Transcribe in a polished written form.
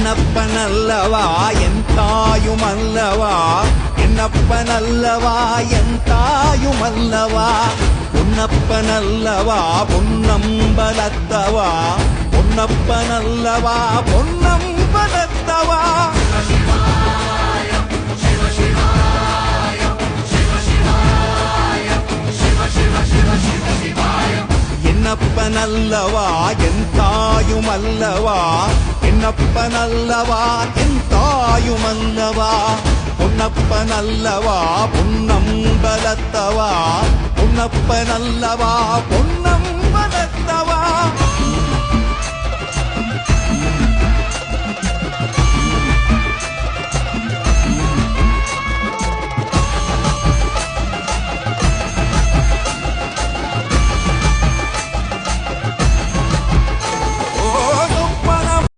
என்னப்பனல்லவா என் தாயுமல்லவா, என்னப்பனல்லவா என் தாயுமல்லவா, பொன்னப்பனல்லவா பொன்னம்பலத்தவா, பொன்னப்பனல்லவா பொன்னம்பலத்தவா. என்னப்பனல்லவா என் தாயுமல்லவா, என்னப்பனல்லவா என் தாயுமல்லவா, பொன்னப்பனல்லவா பொன்னம்பலத்தவா, பொன்னப்பனல்லவா பொன்னம்